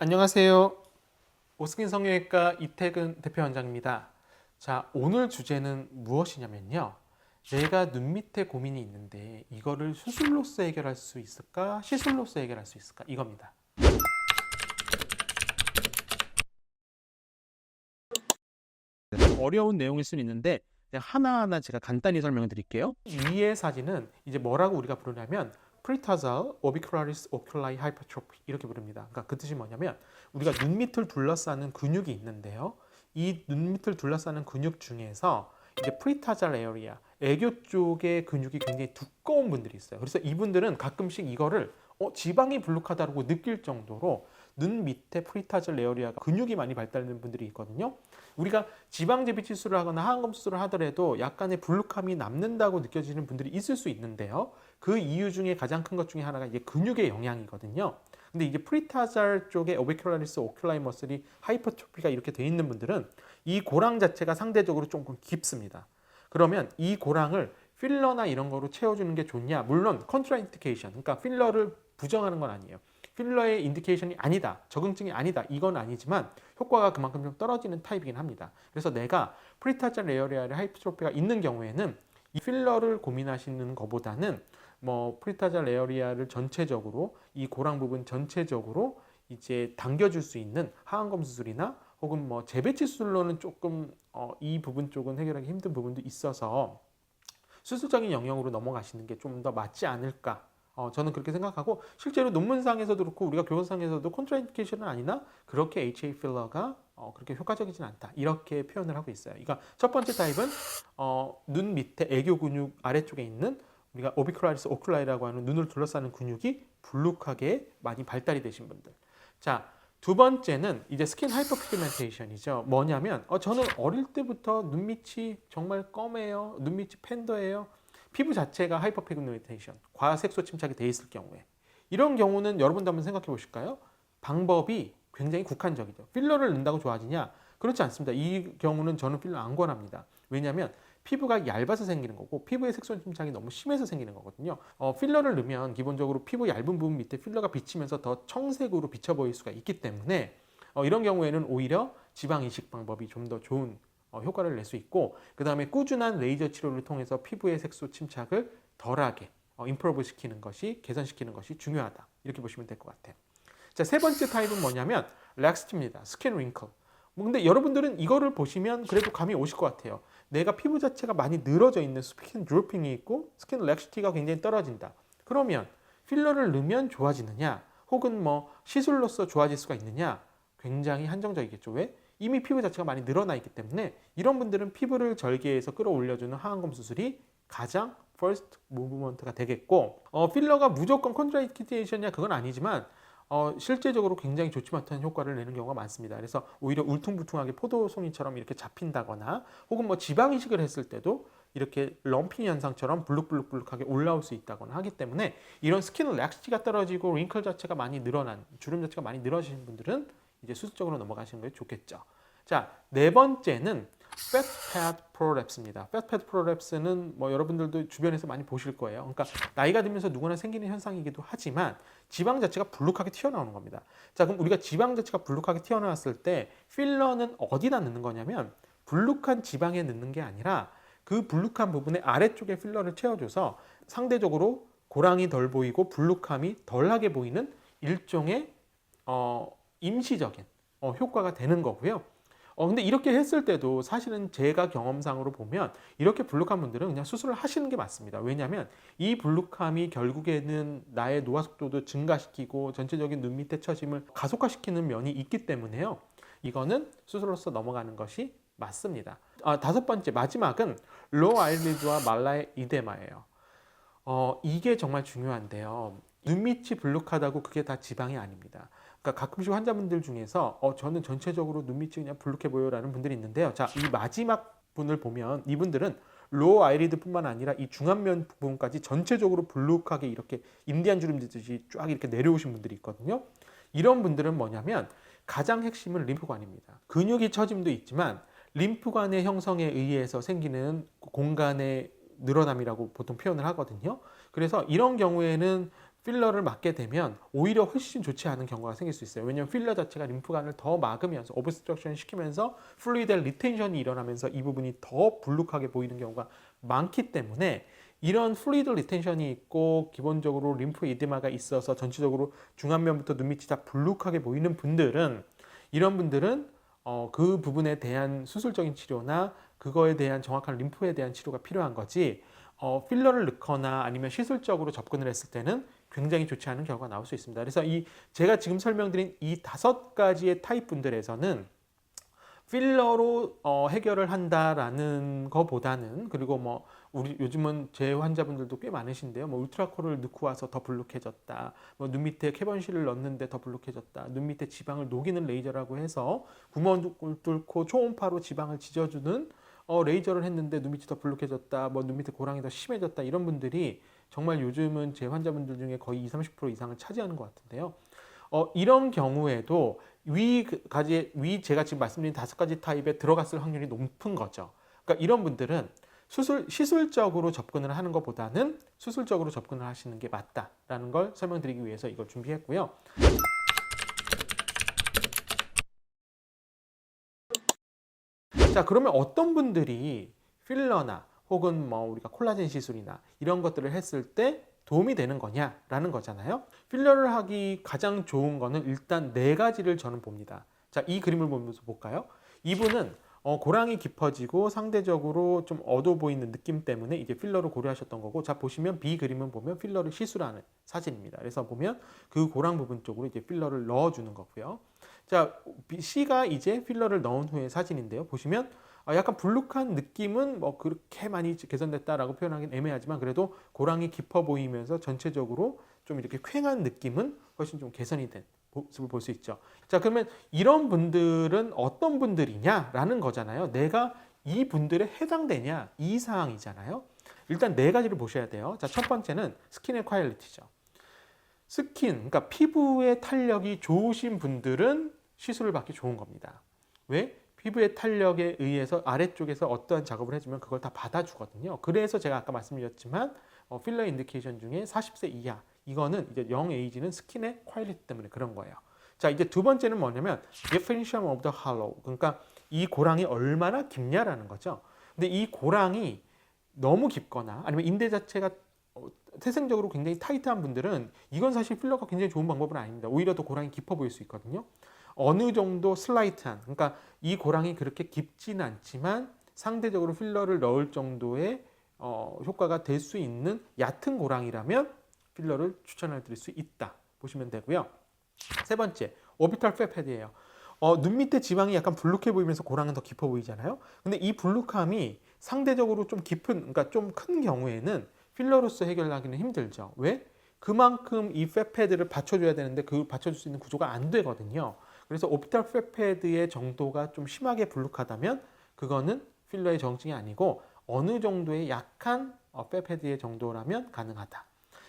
안녕하세요. 오스킨 성형외과 이태근 대표 원장입니다. 자, 오늘 주제는 무엇이냐면요. 내가 눈 밑에 고민이 있는데 이거를 수술로서 해결할 수 있을까? 시술로서 해결할 수 있을까? 이겁니다. 어려운 내용일 수는 있는데 그냥 하나하나 제가 간단히 설명을 드릴게요. 위의 사진은 이제 뭐라고 우리가 부르냐면 프리타잘 오비큘라리스 오큘라이 하이퍼트로피 이렇게 부릅니다. 그러니까 그 뜻이 뭐냐면 우리가 눈 밑을 둘러싸는 근육이 있는데요. 이 눈 밑을 둘러싸는 근육 중에서 이제 프리타잘 에어리아, 애교 쪽의 근육이 굉장히 두꺼운 분들이 있어요. 그래서 이분들은 가끔씩 이거를 지방이 불룩하다고 느낄 정도로 눈 밑에 프리타절 에어리아가 근육이 많이 발달된 분들이 있거든요. 우리가 지방재배 치수를 하거나 하안검 수술을 하더라도 약간의 불룩함이 남는다고 느껴지는 분들이 있을 수 있는데요. 그 이유 중에 가장 큰 것 중에 하나가 이제 근육의 영향이거든요. 근데 이제 프리타잘 쪽에 오비큘라리스 오큘라이 머슬이 하이퍼트로피가 이렇게 돼 있는 분들은 이 고랑 자체가 상대적으로 조금 깊습니다. 그러면 이 고랑을 필러나 이런 거로 채워주는 게 좋냐? 물론 컨트라인디케이션, 그러니까 필러를 부정하는 건 아니에요. 필러의 인디케이션이 아니다, 적응증이 아니다, 이건 아니지만 효과가 그만큼 좀 떨어지는 타입이긴 합니다. 그래서 내가 프리타잘 에어리아의 하이퍼트로피가 있는 경우에는 이 필러를 고민하시는 것보다는 뭐 프리타잘 에어리아를 전체적으로 이 고랑 부분 전체적으로 이제 당겨줄 수 있는 하안검 수술이나 혹은 뭐 재배치 수술로는 조금 이 부분 쪽은 해결하기 힘든 부분도 있어서 수술적인 영역으로 넘어가시는 게 좀 더 맞지 않을까. 저는 그렇게 생각하고 실제로 논문상에서도 그렇고 우리가 교과상에서도 컨트라인디케이션은 아니나 그렇게 HA 필러가 그렇게 효과적이진 않다. 이렇게 표현을 하고 있어요. 그러니까 첫 번째 타입은 눈 밑에 애교 근육 아래쪽에 있는 우리가 오비큘라리스 오큘라이라고 하는 눈을 둘러싸는 근육이 불룩하게 많이 발달이 되신 분들. 자, 두 번째는 이제 스킨 하이퍼피그멘테이션이죠. 뭐냐면 저는 어릴 때부터 눈밑이 정말 검해요. 눈밑이 팬더예요. 피부 자체가 하이퍼피그멘테이션, 과색소 침착이 돼 있을 경우에 이런 경우는 여러분도 한번 생각해 보실까요? 방법이 굉장히 국한적이죠. 필러를 넣는다고 좋아지냐? 그렇지 않습니다. 이 경우는 저는 필러 안 권합니다. 왜냐하면 피부가 얇아서 생기는 거고 피부의 색소 침착이 너무 심해서 생기는 거거든요. 필러를 넣으면 기본적으로 피부 얇은 부분 밑에 필러가 비치면서 더 청색으로 비쳐 보일 수가 있기 때문에 이런 경우에는 오히려 지방 이식 방법이 좀 더 좋은 효과를 낼 수 있고, 그 다음에 꾸준한 레이저 치료를 통해서 피부의 색소 침착을 덜하게 임프로브 시키는 것이, 개선시키는 것이 중요하다. 이렇게 보시면 될 것 같아요. 자, 세 번째 타입은 뭐냐면 렉스티입니다. 스킨 링클. 뭐 근데 여러분들은 이거를 보시면 그래도 감이 오실 것 같아요. 내가 피부 자체가 많이 늘어져 있는 스킨 드로핑이 있고 스킨 렉시티가 굉장히 떨어진다. 그러면 필러를 넣으면 좋아지느냐? 혹은 뭐 시술로서 좋아질 수가 있느냐? 굉장히 한정적이겠죠. 왜? 이미 피부 자체가 많이 늘어나 있기 때문에 이런 분들은 피부를 절개해서 끌어올려주는 하안검 수술이 가장 first movement가 되겠고, 필러가 무조건 컨트라인디케이션이냐 그건 아니지만 실제적으로 굉장히 좋지 못한 효과를 내는 경우가 많습니다. 그래서 오히려 울퉁불퉁하게 포도송이처럼 이렇게 잡힌다거나 혹은 뭐 지방 이식을 했을 때도 이렇게 럼핑 현상처럼 블룩블룩블룩하게 올라올 수 있다거나 하기 때문에 이런 스킨 렉시티가 떨어지고 링클 자체가 많이 늘어난, 주름 자체가 많이 늘어지신 분들은 이제 수술적으로 넘어가시는 게 좋겠죠. 자, 네 번째는 Fat Pad Prolapse입니다. Fat Pad Prolapse는 뭐 여러분들도 주변에서 많이 보실 거예요. 그러니까 나이가 들면서 누구나 생기는 현상이기도 하지만 지방 자체가 불룩하게 튀어나오는 겁니다. 자, 그럼 우리가 지방 자체가 불룩하게 튀어나왔을 때 필러는 어디다 넣는 거냐면 불룩한 지방에 넣는 게 아니라 그 불룩한 부분의 아래쪽에 필러를 채워줘서 상대적으로 고랑이 덜 보이고 불룩함이 덜하게 보이는 일종의 임시적인 효과가 되는 거고요. 근데 이렇게 했을 때도 사실은 제가 경험상으로 보면 이렇게 불룩한 분들은 그냥 수술을 하시는 게 맞습니다. 왜냐하면 이 불룩함이 결국에는 나의 노화 속도도 증가시키고 전체적인 눈 밑의 처짐을 가속화시키는 면이 있기 때문에요. 이거는 수술로서 넘어가는 것이 맞습니다. 다섯 번째, 마지막은 로우 아이리드와 말라의 이데마예요. 이게 정말 중요한데요. 눈밑이 불룩하다고 그게 다 지방이 아닙니다. 그러니까 가끔씩 환자분들 중에서 저는 전체적으로 눈밑이 그냥 불룩해 보여라는 분들이 있는데요. 자, 이 마지막 분을 보면 이분들은 로우 아이리드뿐만 아니라 이 중안면 부분까지 전체적으로 불룩하게 이렇게 인디안 주름 지듯이 쫙 이렇게 내려오신 분들이 있거든요. 이런 분들은 뭐냐면 가장 핵심은 림프관입니다. 근육이 처짐도 있지만 림프관의 형성에 의해서 생기는 공간의 늘어남이라고 보통 표현을 하거든요. 그래서 이런 경우에는 필러를 맞게 되면 오히려 훨씬 좋지 않은 경우가 생길 수 있어요. 왜냐하면 필러 자체가 림프관을 더 막으면서 오브스트럭션 시키면서 플루이드 리텐션이 일어나면서 이 부분이 더 불룩하게 보이는 경우가 많기 때문에 이런 플루이드 리텐션이 있고 기본적으로 림프 이데마가 있어서 전체적으로 중안면부터 눈밑이 다 불룩하게 보이는 분들은 이런 분들은 그 부분에 대한 수술적인 치료나 그거에 대한 정확한 림프에 대한 치료가 필요한 거지 필러를 넣거나 아니면 시술적으로 접근을 했을 때는 굉장히 좋지 않은 결과가 나올 수 있습니다. 그래서 제가 지금 설명드린 이 5가지의 타입 분들에서는 필러로 해결을 한다라는 거보다는 그리고 뭐 우리 요즘은 제 환자분들도 꽤 많으신데요. 뭐 울트라코를 넣고 와서 더 불룩해졌다. 뭐 눈 밑에 캐번실을 넣는데 더 불룩해졌다. 눈 밑에 지방을 녹이는 레이저라고 해서 구멍을 뚫고 초음파로 지방을 지져주는 레이저를 했는데 눈 밑이 더 불룩해졌다. 뭐 눈 밑에 고랑이 더 심해졌다. 이런 분들이 정말 요즘은 제 환자분들 중에 거의 20-30% 이상을 차지하는 것 같은데요. 이런 경우에도 제가 지금 말씀드린 5가지 타입에 들어갔을 확률이 높은 거죠. 그러니까 이런 분들은 시술적으로 접근을 하는 것보다는 수술적으로 접근을 하시는 게 맞다라는 걸 설명드리기 위해서 이걸 준비했고요. 자, 그러면 어떤 분들이 필러나 혹은 뭐 우리가 콜라겐 시술이나 이런 것들을 했을 때 도움이 되는 거냐라는 거잖아요. 필러를 하기 가장 좋은 거는 일단 4가지를 저는 봅니다. 자, 이 그림을 보면서 볼까요? 이분은 고랑이 깊어지고 상대적으로 좀 어두워 보이는 느낌 때문에 이제 필러를 고려하셨던 거고, 자 보시면 B 그림은 보면 필러를 시술하는 사진입니다. 그래서 보면 그 고랑 부분 쪽으로 이제 필러를 넣어주는 거고요. 자, C가 이제 필러를 넣은 후의 사진인데요. 보시면 약간 불룩한 느낌은 뭐 그렇게 많이 개선됐다라고 표현하기는 애매하지만 그래도 고랑이 깊어 보이면서 전체적으로 좀 이렇게 퀭한 느낌은 훨씬 좀 개선이 된 모습을 볼 수 있죠. 자, 그러면 이런 분들은 어떤 분들이냐라는 거잖아요. 내가 이 분들에 해당되냐 이 사항이잖아요. 일단 4가지를 보셔야 돼요. 자, 첫 번째는 스킨의 퀄리티죠. 그러니까 피부의 탄력이 좋으신 분들은 시술을 받기 좋은 겁니다. 왜? 피부의 탄력에 의해서 아래쪽에서 어떠한 작업을 해주면 그걸 다 받아주거든요. 그래서 제가 아까 말씀드렸지만 필러 인디케이션 중에 40세 이하 이거는 이제 영 에이지는 스킨의 퀄리티 때문에 그런 거예요. 자, 이제 2번째는 뭐냐면 definition of the hollow. 그러니까 이 고랑이 얼마나 깊냐라는 거죠. 근데 이 고랑이 너무 깊거나 아니면 인대 자체가 태생적으로 굉장히 타이트한 분들은 이건 사실 필러가 굉장히 좋은 방법은 아닙니다. 오히려 더 고랑이 깊어 보일 수 있거든요. 어느 정도 슬라이트한, 그러니까 이 고랑이 그렇게 깊지는 않지만 상대적으로 필러를 넣을 정도의 효과가 될 수 있는 얕은 고랑이라면 필러를 추천을 드릴 수 있다 보시면 되고요. 3번째, 오비탈 팻패드예요. 눈 밑에 지방이 약간 불룩해 보이면서 고랑은 더 깊어 보이잖아요. 근데 이 불룩함이 상대적으로 좀 깊은, 그러니까 좀 큰 경우에는 필러로서 해결하기는 힘들죠. 왜? 그만큼 이 팻패드를 받쳐줘야 되는데 그 받쳐줄 수 있는 구조가 안 되거든요. 그래서 오피탈 팻패드의 정도가 좀 심하게 불룩하다면 그거는 필러의 정증이 아니고 어느 정도의 약한 팻패드의 정도라면 가능하다.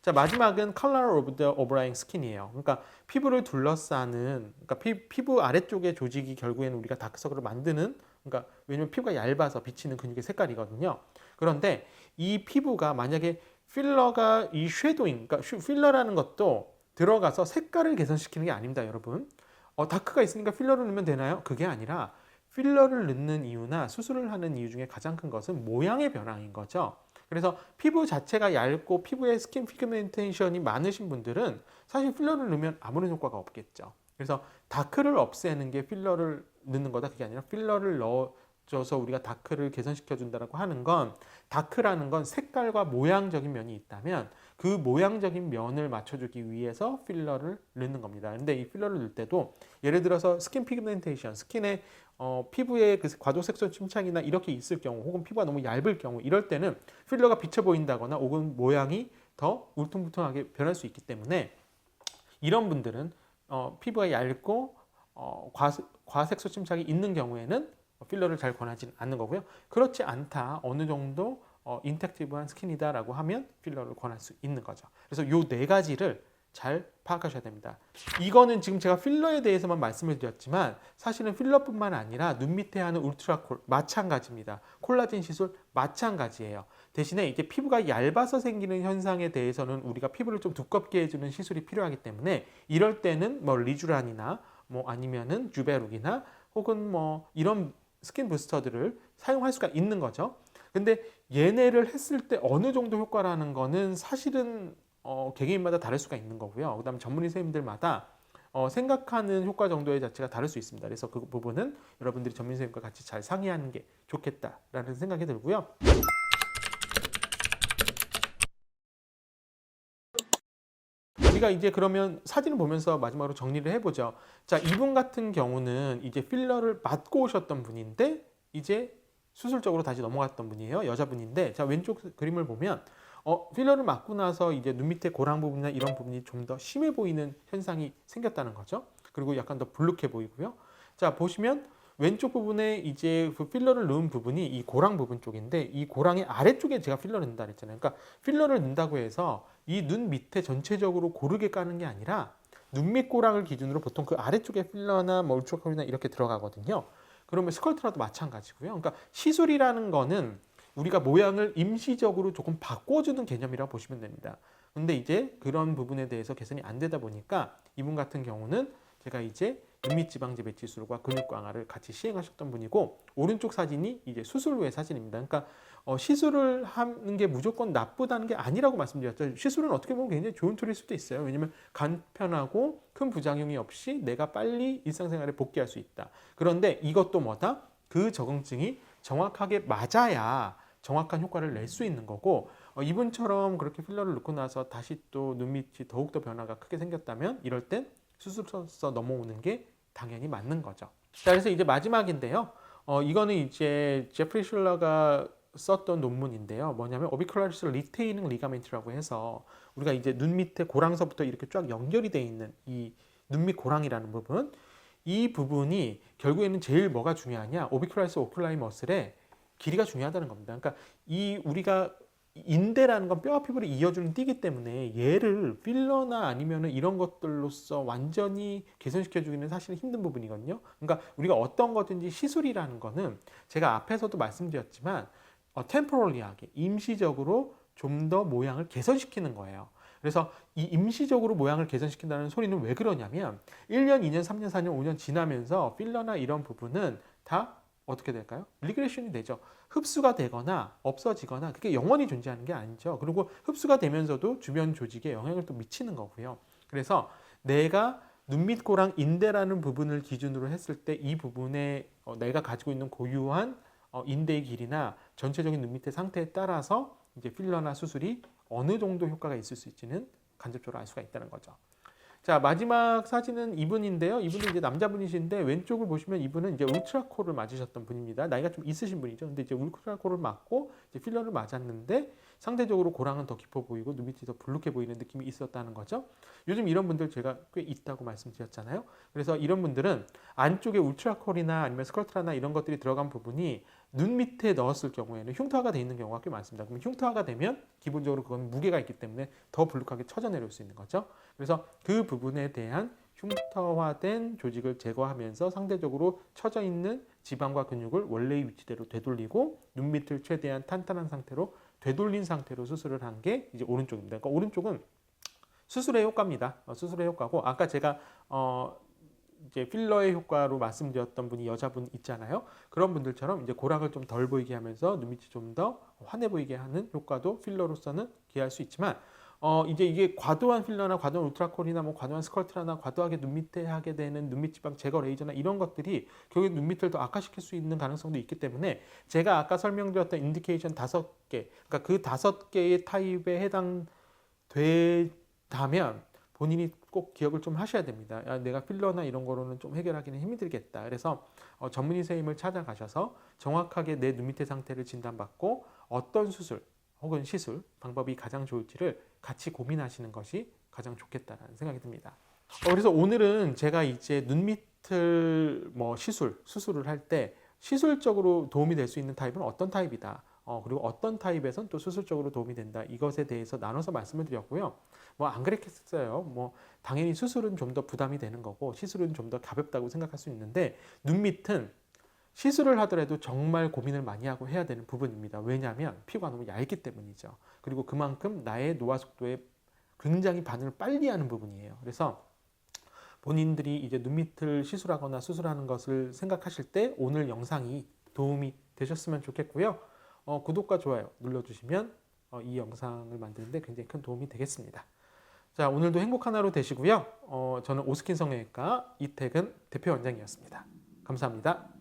자, 마지막은 컬러 오브 더 오브라잉 스킨이에요. 그러니까 피부를 둘러싸는, 그러니까 피부 아래쪽의 조직이 결국에는 우리가 다크서클을 만드는, 그러니까 왜냐면 피부가 얇아서 비치는 근육의 색깔이거든요. 그런데 이 피부가 만약에 필러가 이 쉐도잉, 그러니까 필러라는 것도 들어가서 색깔을 개선시키는 게 아닙니다, 여러분. 다크가 있으니까 필러를 넣으면 되나요? 그게 아니라 필러를 넣는 이유나 수술을 하는 이유 중에 가장 큰 것은 모양의 변화인 거죠. 그래서 피부 자체가 얇고 피부에 스킨 피그멘테이션이 많으신 분들은 사실 필러를 넣으면 아무런 효과가 없겠죠. 그래서 다크를 없애는 게 필러를 넣는 거다. 그게 아니라 필러를 넣어줘서 우리가 다크를 개선시켜 준다고 하는 건, 다크라는 건 색깔과 모양적인 면이 있다면 그 모양적인 면을 맞춰주기 위해서 필러를 넣는 겁니다. 근데 이 필러를 넣을 때도 예를 들어서 스킨 피그멘테이션, 스킨의 피부에 그 과도 색소 침착이나 이렇게 있을 경우, 혹은 피부가 너무 얇을 경우, 이럴 때는 필러가 비쳐 보인다거나 혹은 모양이 더 울퉁불퉁하게 변할 수 있기 때문에 이런 분들은 피부가 얇고 과색소 침착이 있는 경우에는 필러를 잘 권하지는 않는 거고요. 그렇지 않다, 어느 정도 인텍티브한 스킨이다라고 하면 필러를 권할 수 있는 거죠. 그래서 요 4가지를 잘 파악하셔야 됩니다. 이거는 지금 제가 필러에 대해서만 말씀을 드렸지만 사실은 필러뿐만 아니라 눈 밑에 하는 울트라콜 마찬가지입니다. 콜라겐 시술 마찬가지예요. 대신에 이게 피부가 얇아서 생기는 현상에 대해서는 우리가 피부를 좀 두껍게 해주는 시술이 필요하기 때문에 이럴 때는 뭐 리쥬란이나 뭐 아니면은 주베룩이나 혹은 뭐 이런 스킨 부스터들을 사용할 수가 있는 거죠. 근데 얘네를 했을 때 어느 정도 효과라는 거는 사실은 개개인마다 다를 수가 있는 거고요. 그다음에 전문의 선생님들마다 생각하는 효과 정도의 자체가 다를 수 있습니다. 그래서 그 부분은 여러분들이 전문의 선생님과 같이 잘 상의하는 게 좋겠다라는 생각이 들고요. 우리가 이제 그러면 사진을 보면서 마지막으로 정리를 해보죠. 자, 이분 같은 경우는 이제 필러를 맞고 오셨던 분인데 이제 수술적으로 다시 넘어갔던 분이에요. 여자분인데, 자, 왼쪽 그림을 보면 필러를 맞고 나서 이제 눈 밑에 고랑 부분이나 이런 부분이 좀 더 심해 보이는 현상이 생겼다는 거죠. 그리고 약간 더 불룩해 보이고요. 자, 보시면 왼쪽 부분에 이제 그 필러를 넣은 부분이 이 고랑 부분 쪽인데 이 고랑의 아래쪽에 제가 필러를 넣는다 그랬잖아요. 그러니까 필러를 넣는다고 해서 이 눈 밑에 전체적으로 고르게 까는 게 아니라 눈 밑 고랑을 기준으로 보통 그 아래쪽에 필러나 뭐 울트라콜이나 이렇게 들어가거든요. 그러면 스컬트라도 마찬가지고요. 그러니까 시술이라는 거는 우리가 모양을 임시적으로 조금 바꿔주는 개념이라고 보시면 됩니다. 근데 이제 그런 부분에 대해서 개선이 안 되다 보니까 이분 같은 경우는 제가 이제 눈밑 지방제 배치술과 근육 강화를 같이 시행하셨던 분이고 오른쪽 사진이 이제 수술 후의 사진입니다. 그러니까 시술을 하는 게 무조건 나쁘다는 게 아니라고 말씀드렸죠. 시술은 어떻게 보면 굉장히 좋은 툴일 수도 있어요. 왜냐하면 간편하고 큰 부작용이 없이 내가 빨리 일상생활에 복귀할 수 있다. 그런데 이것도 뭐다? 그 적응증이 정확하게 맞아야 정확한 효과를 낼 수 있는 거고 이분처럼 그렇게 필러를 넣고 나서 다시 또 눈밑이 더욱더 변화가 크게 생겼다면 이럴 땐 수술서 넘어오는 게 당연히 맞는 거죠. 자, 그래서 이제 마지막인데요. 이거는 이제 제프리 슐러가 썼던 논문인데요. 뭐냐면 오비큘라리스 리테이닝 리가멘트라고 해서 우리가 이제 눈 밑에 고랑서부터 이렇게 쫙 연결이 돼 있는 이 눈밑 고랑이라는 부분, 이 부분이 결국에는 제일 뭐가 중요하냐? 오비큘라리스 오큘라이 머슬의 길이가 중요하다는 겁니다. 그러니까 이 우리가 인대라는 건 뼈와 피부를 이어주는 띠기 때문에 얘를 필러나 아니면은 이런 것들로서 완전히 개선시켜주기는 사실은 힘든 부분이거든요. 그러니까 우리가 어떤 거든지 시술이라는 거는 제가 앞에서도 말씀드렸지만 템포럴리하게 임시적으로 좀 더 모양을 개선시키는 거예요. 그래서 이 임시적으로 모양을 개선시킨다는 소리는 왜 그러냐면 1년, 2년, 3년, 4년, 5년 지나면서 필러나 이런 부분은 다 어떻게 될까요? 리그레션이 되죠. 흡수가 되거나 없어지거나 그게 영원히 존재하는 게 아니죠. 그리고 흡수가 되면서도 주변 조직에 영향을 또 미치는 거고요. 그래서 내가 눈밑 고랑 인대라는 부분을 기준으로 했을 때 이 부분에 내가 가지고 있는 고유한 인대의 길이나 전체적인 눈밑의 상태에 따라서 이제 필러나 수술이 어느 정도 효과가 있을 수 있지는 간접적으로 알 수가 있다는 거죠. 자, 마지막 사진은 이분인데요. 이분은 이제 남자분이신데 왼쪽을 보시면 이분은 이제 울트라콜을 맞으셨던 분입니다. 나이가 좀 있으신 분이죠. 근데 이제 울트라콜을 맞고 이제 필러를 맞았는데 상대적으로 고랑은 더 깊어 보이고 눈밑이 더 불룩해 보이는 느낌이 있었다는 거죠. 요즘 이런 분들 제가 꽤 있다고 말씀드렸잖아요. 그래서 이런 분들은 안쪽에 울트라콜이나 아니면 스컬트라나 이런 것들이 들어간 부분이 눈 밑에 넣었을 경우에는 흉터화가 돼 있는 경우가 꽤 많습니다. 그럼 흉터화가 되면 기본적으로 그건 무게가 있기 때문에 더 불룩하게 쳐져 내려올 수 있는 거죠. 그래서 그 부분에 대한 흉터화된 조직을 제거하면서 상대적으로 처져 있는 지방과 근육을 원래의 위치대로 되돌리고 눈 밑을 최대한 탄탄한 상태로 되돌린 상태로 수술을 한 게 이제 오른쪽입니다. 그러니까 오른쪽은 수술의 효과입니다. 수술의 효과고 아까 제가 이제 필러의 효과로 말씀드렸던 분이 여자분 있잖아요. 그런 분들처럼 이제 고랑을 좀 덜 보이게 하면서 눈밑이 좀 더 환해 보이게 하는 효과도 필러로서는 기할 수 있지만 이제 이게 과도한 필러나 과도한 울트라콜이나 뭐 과도한 스컬트라나 과도하게 눈 밑에 하게 되는 눈밑 지방 제거 레이저나 이런 것들이 결국 눈 밑을 더 악화시킬 수 있는 가능성도 있기 때문에 제가 아까 설명드렸던 인디케이션 5개, 그러니까 그 5개의 타입에 해당된다면 본인이 꼭 기억을 좀 하셔야 됩니다. 야, 내가 필러나 이런 거로는 좀 해결하기는 힘들겠다. 그래서 전문의 선생님을 찾아가셔서 정확하게 내 눈 밑의 상태를 진단받고 어떤 수술 혹은 시술 방법이 가장 좋을지를 같이 고민하시는 것이 가장 좋겠다라는 생각이 듭니다. 그래서 오늘은 제가 이제 눈 밑을 뭐 수술을 할 때 시술적으로 도움이 될 수 있는 타입은 어떤 타입이다. 그리고 어떤 타입에선 또 수술적으로 도움이 된다. 이것에 대해서 나눠서 말씀을 드렸고요. 뭐 안 그랬겠어요. 뭐 당연히 수술은 좀 더 부담이 되는 거고 시술은 좀 더 가볍다고 생각할 수 있는데 눈 밑은 시술을 하더라도 정말 고민을 많이 하고 해야 되는 부분입니다. 왜냐하면 피부가 너무 얇기 때문이죠. 그리고 그만큼 나의 노화 속도에 굉장히 반응을 빨리 하는 부분이에요. 그래서 본인들이 이제 눈밑을 시술하거나 수술하는 것을 생각하실 때 오늘 영상이 도움이 되셨으면 좋겠고요. 구독과 좋아요 눌러주시면 이 영상을 만드는데 굉장히 큰 도움이 되겠습니다. 자, 오늘도 행복한 하루 되시고요. 저는 오스킨 성형외과 이태근 대표 원장이었습니다. 감사합니다.